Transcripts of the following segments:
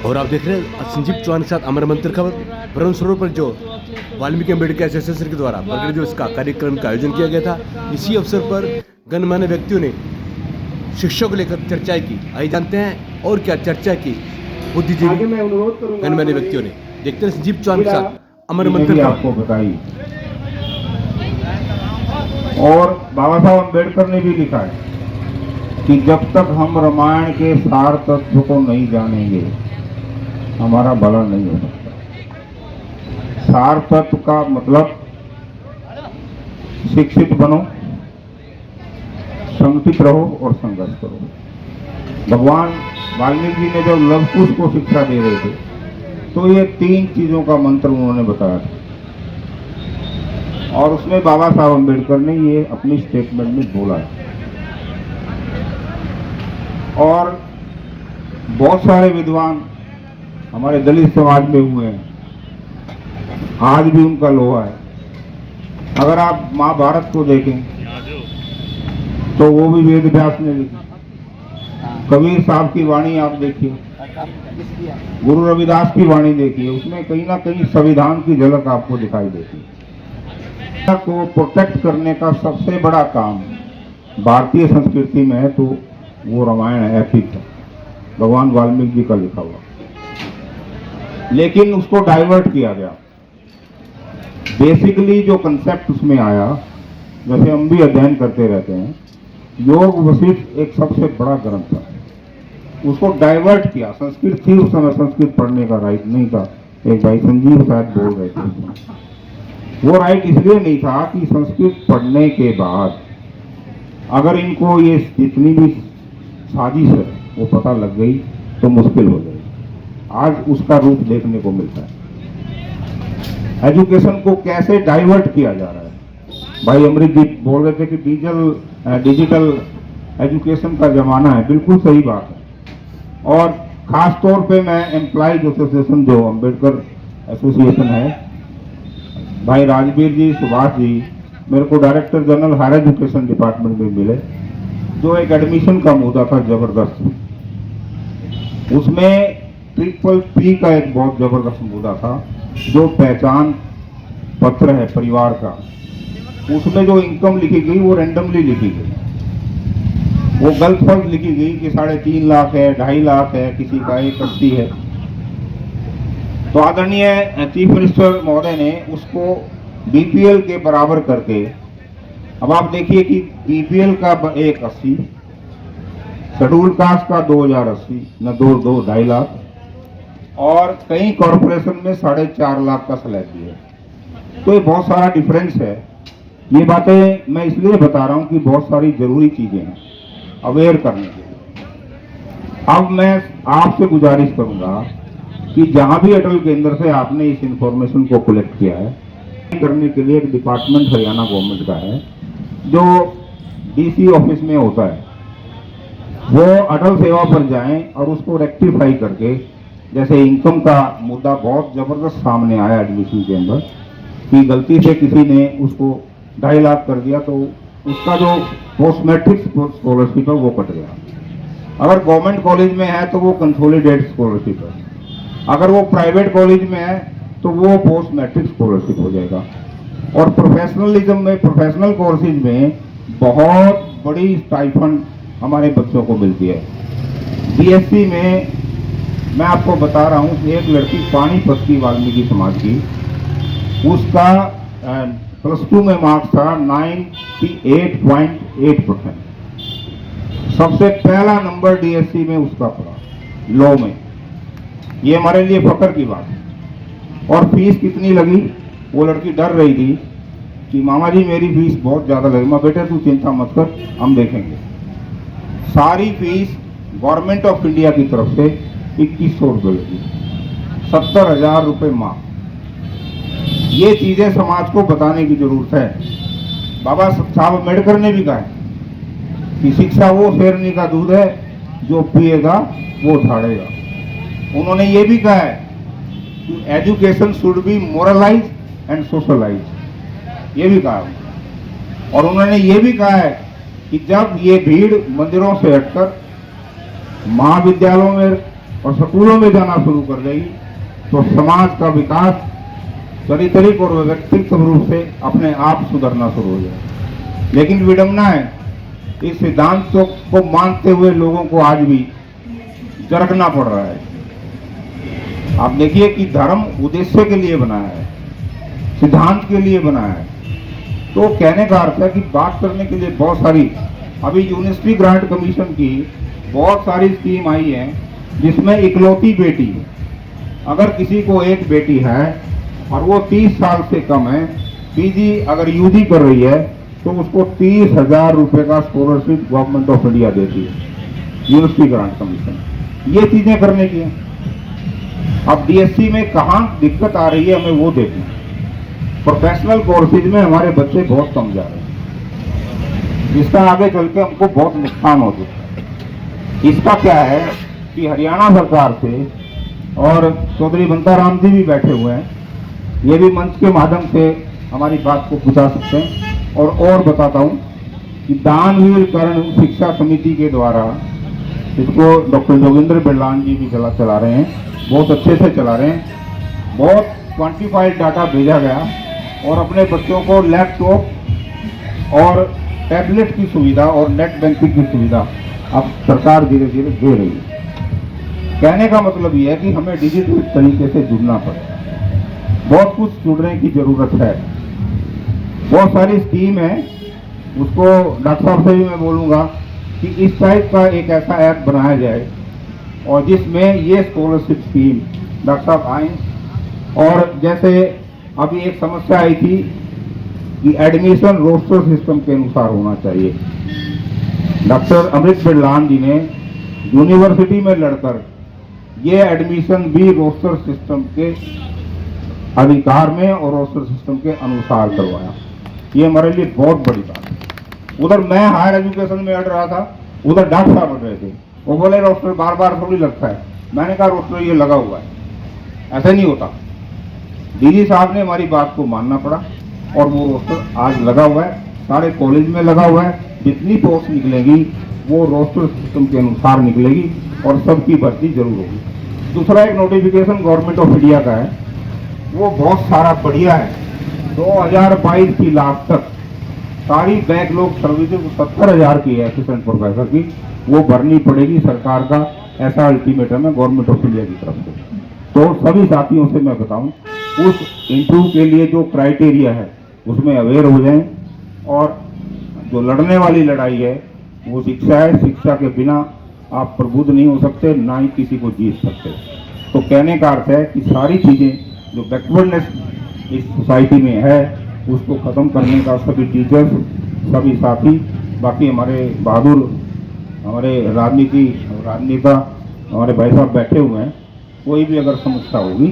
और आप देख रहे हैं संजीव चौहान के साथ अमर मंत्र खबर। ब्रह्म सरोवर पर जो वाल्मीकि अम्बेडकर एसोसिएशन के द्वारा प्रगति दिवस का कार्यक्रम का आयोजन किया गया था। इसी अवसर पर गणमान्य व्यक्तियों ने शिक्षा को लेकर चर्चाएं की। आइए जानते हैं और क्या चर्चा की बुद्धिजीवी गणमान्य व्यक्तियों ने। देखते हैं संजीव चौहान के साथ अमर मंत्र आपको बताई। और बाबा साहब अम्बेडकर ने भी लिखा है कि जब तक हम रामायण के सार तत्व को नहीं जानेंगे हमारा भला नहीं हो सकता। सार तत्व का मतलब शिक्षित बनो, संगठित रहो और संघर्ष करो। भगवान वाल्मीकि जी ने जब लव कुश को शिक्षा दे रहे थे तो ये 3 चीजों का मंत्र उन्होंने बताया था और उसमें बाबा साहब अम्बेडकर ने ये अपनी स्टेटमेंट में बोला है। और बहुत सारे विद्वान हमारे दलित समाज में हुए हैं, आज भी उनका लोहा है। अगर आप महाभारत को देखें तो वो भी वेद व्यास ने लिखी। कबीर साहब की वाणी आप देखिए, गुरु रविदास की वाणी देखिए, उसमें कहीं ना कहीं संविधान की झलक आपको दिखाई देती है। को प्रोटेक्ट करने का सबसे बड़ा काम भारतीय संस्कृति में है तो वो रामायण है, एपिक है, भगवान वाल्मीकि जी का लिखा हुआ। लेकिन उसको डाइवर्ट किया गया। बेसिकली जो कंसेप्ट उसमें आया, जैसे हम भी अध्ययन करते रहते हैं, योग वशिष्ठ एक सबसे बड़ा ग्रंथ था, उसको डाइवर्ट किया। संस्कृत थी उस समय, संस्कृत पढ़ने का राइट नहीं था। एक भाई संजीव शायद बोल रहे थे, वो राइट इसलिए नहीं था कि संस्कृत पढ़ने के बाद अगर इनको ये जितनी भी साजिश है वो पता लग गई तो मुश्किल हो जाएगी। आज उसका रूप देखने को मिलता है। एजुकेशन को कैसे डाइवर्ट किया जा रहा है। भाई अमृत जी बोल रहे थे कि डिजिटल एजुकेशन का जमाना है, बिल्कुल सही बात है। और खास तौर पे मैं एम्प्लॉइज एसोसिएशन जो अम्बेडकर एसोसिएशन है, भाई राजवीर जी, सुभाष जी मेरे को director general higher education department में मिले, जो एक एडमिशन का मुद्दा था जबरदस्त। उसमें PPP का एक बहुत जबरदस्त मुद्दा था, जो पहचान पत्र है परिवार का, उसमें जो इनकम लिखी गई वो रैंडमली लिखी गई, वो गलत फर्ज लिखी गई कि 3.5 लाख है, 2.5 लाख है, किसी का 180 है। तो आदरणीय चीफ मिनिस्टर महोदय ने उसको BPL के बराबर करके, अब आप देखिए कि BPL का 180, शेड्यूल कास्ट का 2080 न 2.5 लाख, और कई कॉरपोरेशन में 4.5 लाख का सैलरी है। तो ये बहुत सारा डिफरेंस है। ये बातें मैं इसलिए बता रहा हूं कि बहुत सारी जरूरी चीजें हैं अवेयर करने के लिए। अब मैं आपसे गुजारिश करूंगा कि जहां भी अटल केंद्र से आपने इस इंफॉर्मेशन को कलेक्ट किया है, करने के लिए एक डिपार्टमेंट हरियाणा गवर्नमेंट का है जो DC ऑफिस में होता है। वो अटल सेवा पर जाएं और उसको रेक्टिफाई करके, जैसे इनकम का मुद्दा बहुत जबरदस्त सामने आया एडमिशन के अंदर कि गलती से किसी ने उसको 2.5 लाख कर दिया तो उसका जो पोस्ट मैट्रिक स्कॉलरशिप है वो कट गया। अगर गवर्नमेंट कॉलेज में है तो वो कंसोलिडेट स्कॉलरशिप है, अगर वो प्राइवेट कॉलेज में है तो वो पोस्ट मैट्रिक स्कॉलरशिप हो जाएगा। और प्रोफेशनलिज्म में, प्रोफेशनल कोर्सेज में बहुत बड़ी स्टाइफंड हमारे बच्चों को मिलती है। BSc में मैं आपको बता रहा हूँ, एक लड़की पानीपत की वाल्मीकि समाज की, उसका +2 में मार्क्स था 98.8%। सबसे पहला नंबर DSc में उसका पड़ा, लॉ में। ये हमारे लिए फख्र की बात है। और फीस कितनी लगी, वो लड़की डर रही थी कि मामा जी मेरी फीस बहुत ज़्यादा लगी। मैं बेटे तू चिंता मत कर, हम देखेंगे। सारी फीस गवर्नमेंट ऑफ इंडिया की तरफ से 2100 रुपये लगी, 70,000 रुपये माह। ये चीज़ें समाज को बताने की जरूरत है। बाबा साहब अम्बेडकर ने भी कहा है कि शिक्षा वो शेरनी का दूध है जो पिएगा वो झाड़ेगा। उन्होंने ये भी कहा है कि education should be moralise and socialise, ये भी कहा। और उन्होंने ये भी कहा है कि जब ये भीड़ मंदिरों से हटकर महाविद्यालयों में और स्कूलों में जाना शुरू कर देगी तो समाज का विकास चारित्रिक और व्यक्तित्व रूप से अपने आप सुधरना शुरू हो जाए। लेकिन विडंबना है, इस सिद्धांतों को मानते हुए लोगों को आज भी जरकना पड़ रहा है। आप देखिए कि धर्म उद्देश्य के लिए बना है, सिद्धांत के लिए बना है। तो कहने का अर्थ है कि बात करने के लिए बहुत सारी, अभी यूनिवर्सिटी ग्रांट कमीशन की बहुत सारी स्कीम आई है जिसमें इकलौती बेटी, अगर किसी को एक बेटी है और वो 30 साल से कम है, पीजी अगर यूजी कर रही है, तो उसको 30,000 रुपये का स्कॉलरशिप गवर्नमेंट ऑफ इंडिया देती है, यूनिवर्सिटी ग्रांट कमीशन। ये चीजें करने की है। अब डीएससी में कहाँ दिक्कत आ रही है हमें वो देखना। प्रोफेशनल कोर्सेज में हमारे बच्चे बहुत कम जा रहे हैं, जिसका आगे चल के हमको बहुत नुकसान हो सकता है। इसका क्या है कि हरियाणा सरकार से, और चौधरी बंताराम जी भी बैठे हुए हैं, ये भी मंच के माध्यम से हमारी बात को पहुंचा सकते हैं। और बताता हूँ कि दानवीरकरण शिक्षा समिति के द्वारा इसको डॉक्टर जोगिंद्र बिरलान जी भी चला रहे हैं, बहुत अच्छे से चला रहे हैं। बहुत क्वांटिफाइड डाटा भेजा गया और अपने बच्चों को लैपटॉप और टैबलेट की सुविधा और नेट बैंकिंग की सुविधा अब सरकार धीरे धीरे दे रही है। कहने का मतलब ये है कि हमें डिजिटल तरीके से जुड़ना पड़ेगा, बहुत कुछ जुड़ने की जरूरत है। बहुत सारी स्कीम है, उसको डॉक्टर साहब से भी मैं बोलूँगा कि इस टाइप का एक ऐसा ऐप बनाया जाए और जिसमें ये स्कॉलरशिप स्कीम डॉक्टर साहब आए। और जैसे अभी एक समस्या आई थी कि एडमिशन रोस्टर सिस्टम के अनुसार होना चाहिए। डॉक्टर अमृत बिरलान जी ने यूनिवर्सिटी में लड़कर ये एडमिशन भी रोस्टर सिस्टम के अधिकार में और रोस्टर सिस्टम के अनुसार करवाया। ये हमारे लिए बहुत बड़ी बात है। उधर मैं हायर एजुकेशन में अड़ रहा था, उधर डॉक्टर साहब अड़ रहे थे। वो बोले रोस्टर बार बार थोड़ी लगता है। मैंने कहा रोस्टर ये लगा हुआ है, ऐसा नहीं होता। डीजी साहब ने हमारी बात को मानना पड़ा और वो रोस्टर आज लगा हुआ है, सारे कॉलेज में लगा हुआ है। जितनी पोस्ट निकलेगी वो रोस्टर सिस्टम के अनुसार निकलेगी और सबकी भर्ती जरूर होगी। दूसरा एक नोटिफिकेशन गवर्नमेंट ऑफ इंडिया का है, वो बहुत सारा बढ़िया है। 2022 की लास्ट तक सारी बैकलॉग सर्विसेज 70,000 की है असिस्टेंट प्रोफेसर की, वो भरनी पड़ेगी। सरकार का ऐसा अल्टीमेटम है गवर्नमेंट ऑफ इंडिया की तरफ से। तो सभी साथियों से मैं बताऊं, उस इंटरव्यू के लिए जो क्राइटेरिया है उसमें अवेयर हो जाएं। और जो लड़ने वाली लड़ाई है वो शिक्षा है। शिक्षा के बिना आप प्रबुद्ध नहीं हो सकते, ना ही किसी को जीत सकते। तो कहने का अर्थ है कि सारी चीज़ें जो बैकवर्डनेस इस सोसाइटी में है उसको ख़त्म करने का सभी टीचर्स, सभी साथी, बाकी हमारे बहादुर, हमारे राजनीता हमारे भाई साहब बैठे हुए हैं, कोई भी अगर समस्या होगी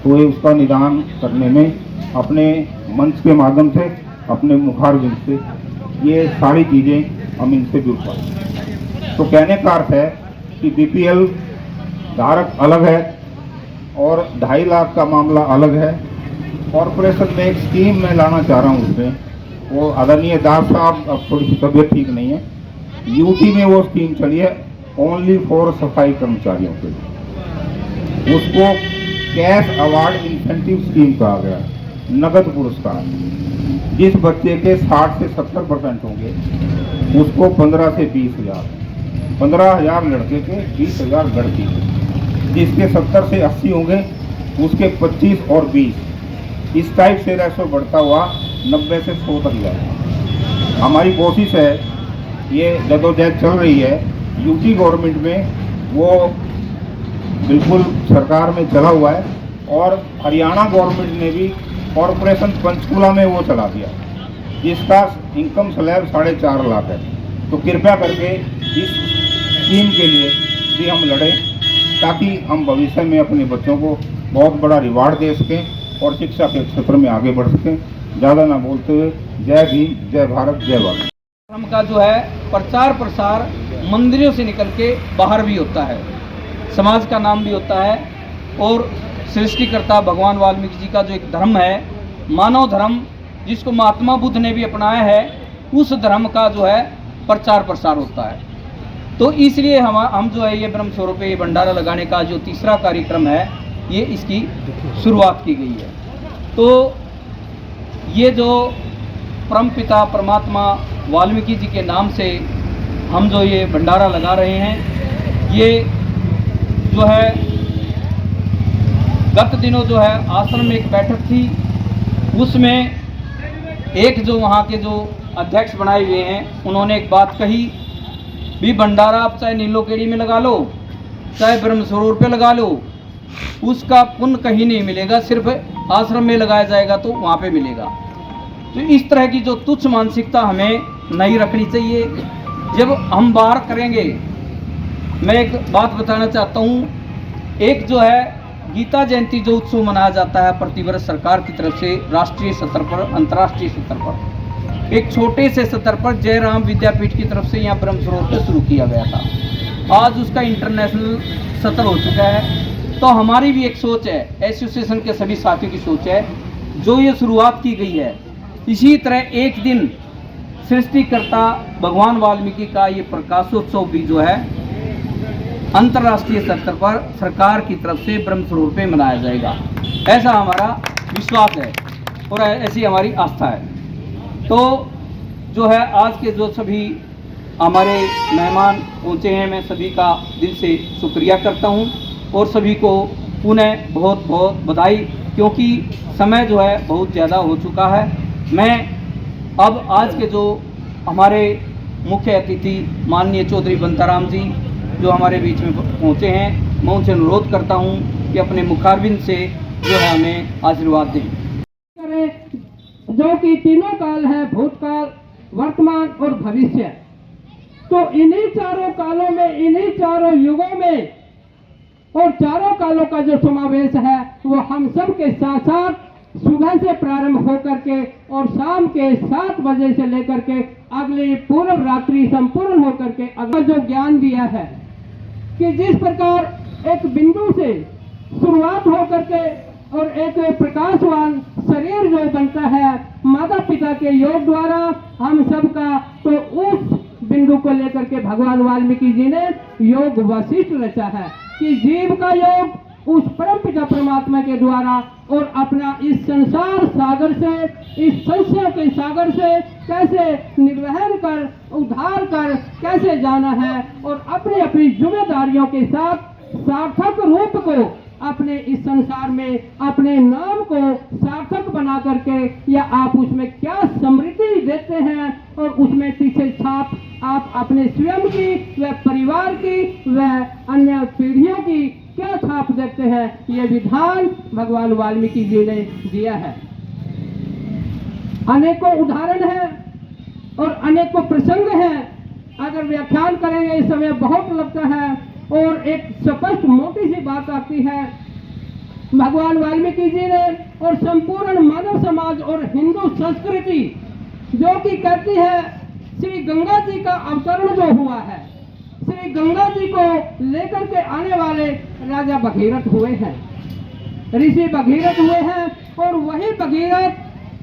तो ये उसका निदान करने में अपने मंच के माध्यम से, अपने मुखारबिंद से ये सारी चीज़ें हम इनसे जुड़ पाएँ। तो कहने का अर्थ है कि बीपीएल धारक अलग है और 2.5 लाख का मामला अलग है। कॉरपोरेशन में एक स्कीम मैं लाना चाह रहा हूँ, उसमें वो आदरणीय दास साहब, अब थोड़ी सी तबीयत ठीक नहीं है, यूटी में वो स्कीम चली है ओनली फॉर सफाई कर्मचारियों के लिए। उसको कैश अवार्ड इंसेंटिव स्कीम कहा गया, नगद पुरस्कार। जिस बच्चे के 60 से 70% होंगे उसको 15 से 20,000, 15,000 लड़के के, 20,000 लड़की के। जिसके 70 से 80 होंगे उसके 25 और 20, इस टाइप से रेशो बढ़ता हुआ 90 से 100 तक जाएगा। हमारी कोशिश है, ये जदोजहद चल रही है यूटी गवर्नमेंट में, वो बिल्कुल सरकार में चला हुआ है। और हरियाणा गवर्नमेंट ने भी कॉरपोरेशन पंचकुला में वो चला दिया, जिसका इनकम स्लैब 4.5 लाख है। तो कृपया करके इस स्कीम के लिए भी हम लड़ें, ताकि हम भविष्य में अपने बच्चों को बहुत बड़ा रिवार्ड दे सकें और शिक्षा के क्षेत्र में आगे बढ़ सकें। ज़्यादा ना बोलते हुए जय भीम, जय भारत, जय भारत। धर्म का जो है प्रचार प्रसार मंदिरों से निकल के बाहर भी होता है, समाज का नाम भी होता है। और सृष्टिकर्ता भगवान वाल्मीकि जी का जो एक धर्म है, मानव धर्म, जिसको महात्मा बुद्ध ने भी अपनाया है, उस धर्म का जो है प्रचार प्रसार होता है। तो इसलिए हम जो है ये ब्रह्म स्वरूप ये भंडारा लगाने का जो तीसरा कार्यक्रम है, ये इसकी शुरुआत की गई है। तो ये जो परमपिता परमात्मा वाल्मीकि जी के नाम से हम जो ये भंडारा लगा रहे हैं, ये जो है गत दिनों जो है आश्रम में एक बैठक थी, उसमें एक जो वहाँ के जो अध्यक्ष बनाए हुए हैं, उन्होंने एक बात कही भी भंडारा आप चाहे नीलोकेड़ी में लगा लो, चाहे ब्रह्मस्वरूप पे लगा लो, उसका पुण्य कहीं नहीं मिलेगा, सिर्फ आश्रम में लगाया जाएगा तो वहाँ पे मिलेगा। तो इस तरह की जो तुच्छ मानसिकता हमें नहीं रखनी चाहिए। जब हम बाहर करेंगे, मैं एक बात बताना चाहता हूँ, एक जो है गीता जयंती जो उत्सव मनाया जाता है प्रतिवर्ष सरकार की तरफ से राष्ट्रीय स्तर पर, अंतर्राष्ट्रीय स्तर पर, एक छोटे से स्तर पर जयराम विद्यापीठ की तरफ से यहाँ ब्रह्म सरोवर पे शुरू किया गया था। आज उसका इंटरनेशनल स्तर हो चुका है। तो हमारी भी एक सोच है, एसोसिएशन के सभी साथियों की सोच है, जो ये शुरुआत की गई है, इसी तरह एक दिन सृष्टिकर्ता भगवान वाल्मीकि का ये प्रकाशोत्सव भी जो है अंतर्राष्ट्रीय स्तर पर सरकार की तरफ से ब्रह्म स्वरूप पे मनाया जाएगा। ऐसा हमारा विश्वास है और ऐसी हमारी आस्था है। तो जो है आज के जो सभी हमारे मेहमान पहुँचे हैं, मैं सभी का दिल से शुक्रिया करता हूँ और सभी को पुनः बहुत बहुत बधाई, क्योंकि समय जो है बहुत ज़्यादा हो चुका है। मैं अब आज के जो हमारे मुख्य अतिथि माननीय चौधरी बंताराम जी जो हमारे बीच में पहुँचे हैं, मैं उनसे अनुरोध करता हूँ कि अपने मुखारबिंद से जो है हमें आशीर्वाद दें। जो कि तीनों काल है, भूतकाल, वर्तमान और भविष्य। तो इन्हीं चारों कालों में, इन्हीं चारों युगों में और चारों कालों का जो समावेश है वो हम सब के साथ साथ सुबह से प्रारंभ होकर के और शाम के 7 बजे से लेकर के अगली पूर्व रात्रि संपूर्ण होकर के अगर जो ज्ञान दिया है कि जिस प्रकार एक बिंदु से शुरुआत होकर के और एक प्रकाशवान शरीर जो बनता है माता पिता के योग द्वारा हम सबका, तो उस बिंदु को लेकर के भगवान वाल्मीकि जी ने योग वशिष्ठ रचा है कि जीव का योग उस परम पिता परमात्मा के द्वारा और अपना इस संसार सागर से, इस संशयों के सागर से कैसे निर्वहन कर, उद्धार कर कैसे जाना है और अपनी अपनी जिम्मेदारियों के साथ सार्थक रूप को अपने इस संसार में अपने नाम को सार्थक बना करके, या आप उसमें क्या समृद्धि देते हैं और उसमें पीछे छाप आप अपने स्वयं की व परिवार की व अन्य पीढ़ियों की क्या छाप देते हैं, ये विधान भगवान वाल्मीकि जी ने दिया है। अनेकों उदाहरण हैं और अनेकों प्रसंग हैं। अगर व्याख्यान करेंगे इस समय बहुत लगता है और एक स्पष्ट मोटी सी बात आती है। भगवान वाल्मीकि जी ने और संपूर्ण मानव समाज और हिंदू संस्कृति जो कि कहती है श्री गंगा जी का अवतरण जो हुआ है, श्री गंगा जी को लेकर के आने वाले राजा भगीरथ हुए हैं, ऋषि भगीरथ हुए हैं। और वही भगीरथ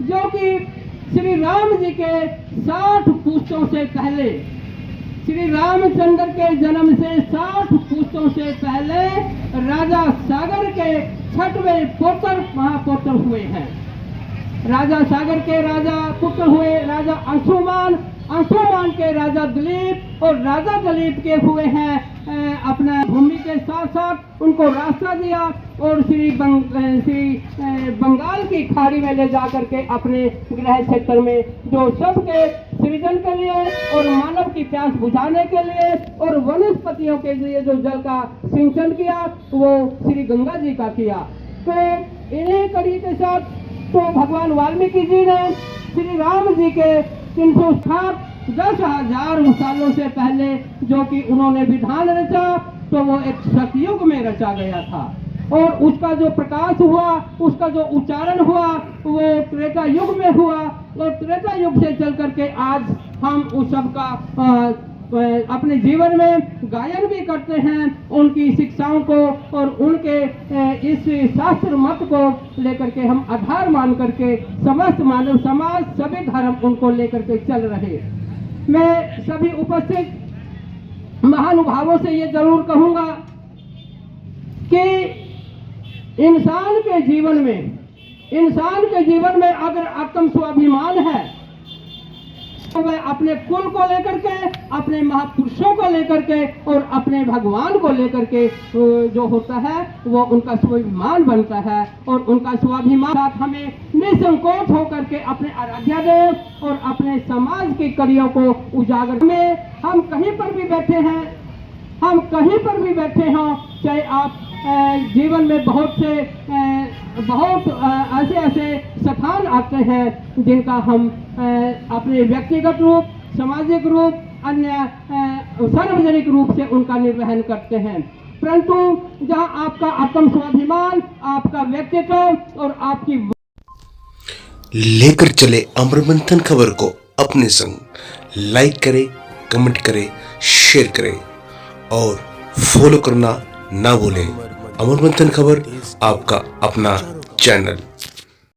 जो कि श्री राम जी के 60 पुश्तों से पहले, श्री रामचंद्र के जन्म से 60 पुश्तों से पहले राजा सागर के 6वें पुत्र महापुत्र हुए हैं। राजा सागर के राजा पुत्र हुए राजा अंशुमान, अंशुमान के राजा दिलीप और राजा दिलीप के हुए हैं अपना भूमि के साथ साथ उनको रास्ता दिया और श्री बंगाल की खाड़ी में ले जा करके अपने गृह क्षेत्र में जो सबके सृजन के लिए और मानव की प्यास बुझाने के लिए और वनस्पतियों के लिए जो जल का सिंचन किया वो श्री गंगा जी का किया। तो इन्हीं कड़ी के साथ तो भगवान वाल्मीकि जी ने श्री राम जी के 10,000 सालों से पहले जो कि उन्होंने विधान रचा, तो वो एक सतयुग में रचा गया था और उसका जो प्रकाश हुआ, उसका जो उच्चारण हुआ वो त्रेता युग में हुआ और त्रेता युग से चल करके आज हम उस सब का अपने जीवन में गायन भी करते हैं, उनकी शिक्षाओं को और उनके इस शास्त्र मत को लेकर के हम आधार मान करके समस्त मानव समाज सभी धर्म उनको लेकर के चल रहे। मैं सभी उपस्थित महानुभावों से ये जरूर कहूंगा कि इंसान के जीवन में अगर आत्म स्वाभिमान है तो वह अपने कुल को लेकर के, अपने महापुरुषों को लेकर के और अपने भगवान को लेकर के जो होता है वो उनका स्वाभिमान बनता है। और उनका स्वाभिमान साथ हमें निसंकोच होकर के अपने आराध्य देव और अपने समाज के कार्यों को उजागर में हम कहीं पर भी बैठे हों, चाहे आप जीवन में बहुत ऐसे स्थान आते हैं जिनका हम अपने व्यक्तिगत रूप, सामाजिक रूप, अन्य सार्वजनिक रूप से उनका निर्वहन करते हैं, परंतु जहां आपका आत्म स्वाभिमान, आपका व्यक्तित्व और आपकी लेकर चले अमर मंथन खबर को अपने संग, लाइक करें, कमेंट करें, शेयर करें और फॉलो करना ना भूलें। अमर मंथन खबर आपका अपना चैनल।